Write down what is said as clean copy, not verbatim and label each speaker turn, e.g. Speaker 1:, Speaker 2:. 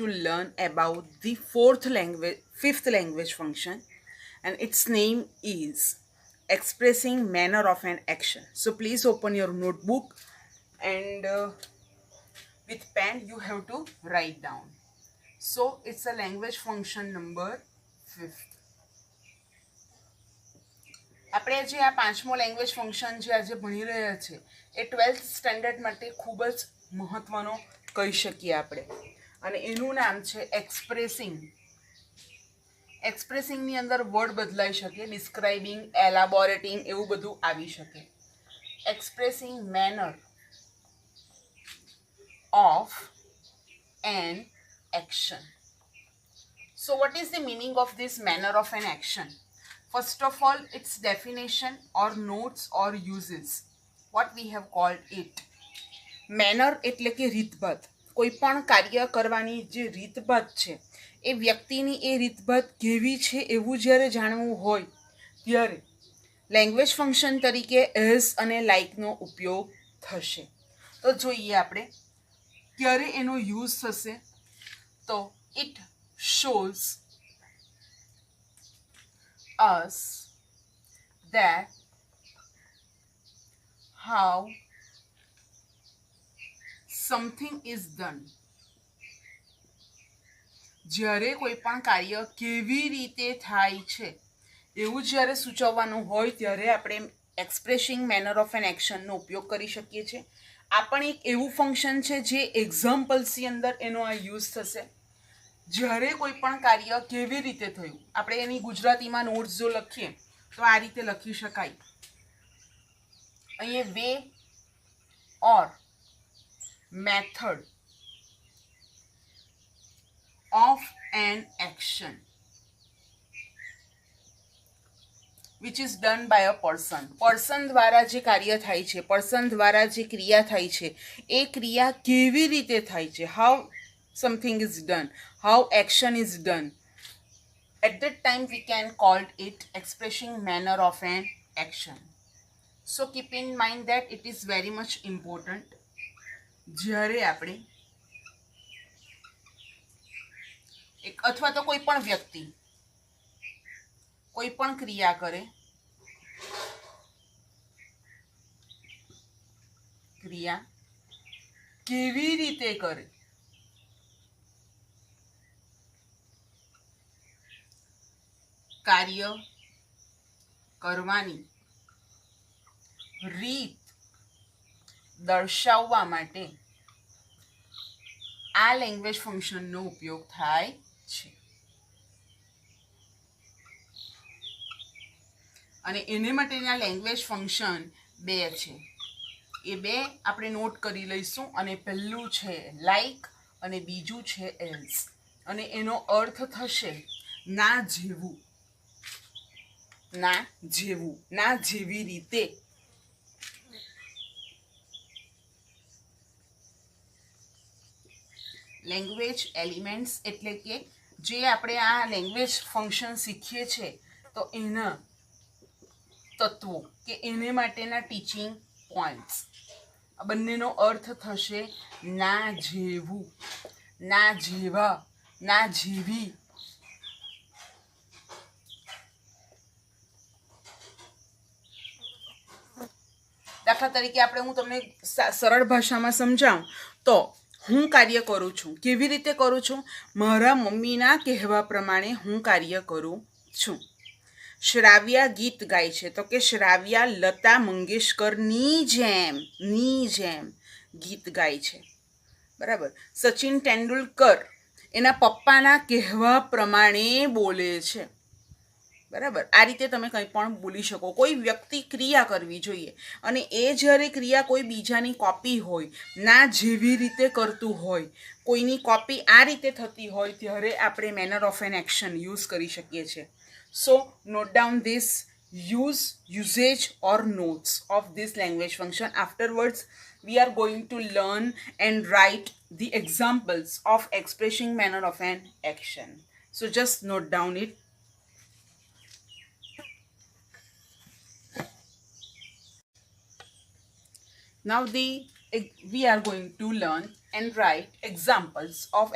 Speaker 1: to learn about the fifth language function, and its name is expressing manner of an action. So please open your notebook and with pen you have to write down. So it's a language function number 5th. આપણે જે આ પાંચમો language function જે આજે ભણી રહ્યા છે એ 12th standard માટે ખૂબ જ મહત્વનો કહી શકીએ આપણે, અને એનું નામ છે એક્સપ્રેસિંગ. એક્સપ્રેસિંગની અંદર વર્ડ બદલાઈ શકે, ડિસ્ક્રાઇબિંગ, એલાબોરેટિંગ એવું બધું આવી શકે. Expressing manner of an action. So what is the meaning of this manner of an action? First of all, its definition or notes or uses. What we have called it. Manner એટલે કે રીતભાત. કોઈ પણ કાર્ય કરવાની જે રીતભાત છે એ વ્યક્તિની એ રીતભાત કેવી છે એવું જ્યારે જાણવું હોય ત્યારે લેંગ્વેજ ફંક્શન તરીકે એઝ અને લાઇકનો ઉપયોગ થશે. તો જોઈએ આપણે ક્યારે એનો યુઝ થશે. તો it shows us that how something is done. જ્યારે કોઈ પણ કાર્ય કેવી રીતે થાય છે એવું જ્યારે સૂચવવાનું હોય ત્યારે આપણે એક્સપ્રેસિંગ મેનર ઓફ એન એક્શનનો ઉપયોગ કરી શકીએ છીએ. આ પણ એક એવું ફંક્શન છે જે એક્ઝામ્પલ્સની અંદર એનો આ યુઝ થશે. જ્યારે કોઈ પણ કાર્ય કેવી રીતે થયું, આપણે એની ગુજરાતીમાં નોટ્સ જો લખીએ તો આ રીતે લખી શકાય. અહીંયા way or method of an action which is done by a person. Person દ્વારા જે કાર્ય થાય છે, પર્સન દ્વારા જે ક્રિયા થાય છે એ ક્રિયા કેવી રીતે થાય છે, how something is done, how action is done. At that time we can call it expressing manner of an action. So keep in mind that it is very much important. જ્યારે આપણે એક અથવા તો કોઈ પણ વ્યક્તિ કોઈ પણ ક્રિયા કરે, ક્રિયા કેવી રીતે કરે કાર્ય કરવાની રીત દર્શાવવા માટે આ લેંગ્વેજ ફંક્શનનો ઉપયોગ થાય છે. અને એને માટેના લેંગ્વેજ ફંક્શન 2 છે. એ 2 આપણે નોટ કરી લઈશું. અને પહેલું છે લાઈક અને બીજું છે એલ્સ. અને એનો અર્થ થશે ના જેવું, ના જેવું, ના જેવી રીતે. લેંગ્વેજ એલિમેન્ટ્સ એટલે કે જે આપણે આ લેંગ્વેજ ફંક્શન શીખીએ છીએ તો એના તત્વો કે એને માટેના ટીચિંગ પોઈન્ટ્સ. આ બંનેનો અર્થ થશે ના જેવું, ના જેવા, ના જેવી. દાખલા તરીકે આપણે હું તમને સરળ ભાષામાં સમજાવું તો હું કાર્ય કરું છું. કેવી રીતે કરું છું? મારા મમ્મીના કહેવા પ્રમાણે હું કાર્ય કરું છું. શ્રાવ્યા ગીત ગાય છે તો કે શ્રાવ્યા લતા મંગેશકરની જેમ ગીત ગાય છે. બરાબર. સચિન તેંડુલકર એના પપ્પાના કહેવા પ્રમાણે બોલે છે. બરાબર. આ રીતે તમે કંઈ પણ બોલી શકો. કોઈ વ્યક્તિ ક્રિયા કરવી જોઈએ અને એ જ્યારે ક્રિયા કોઈ બીજાની કોપી હોય, ના જેવી રીતે કરતું હોય, કોઈની કોપી આ રીતે થતી હોય ત્યારે આપણે manner of an action use કરી શકીએ છીએ. So note down this usage or notes of this language function. Afterwards we are going to learn and write the examples of expressing manner of an action. So just note down it. Now we are going to learn and write examples of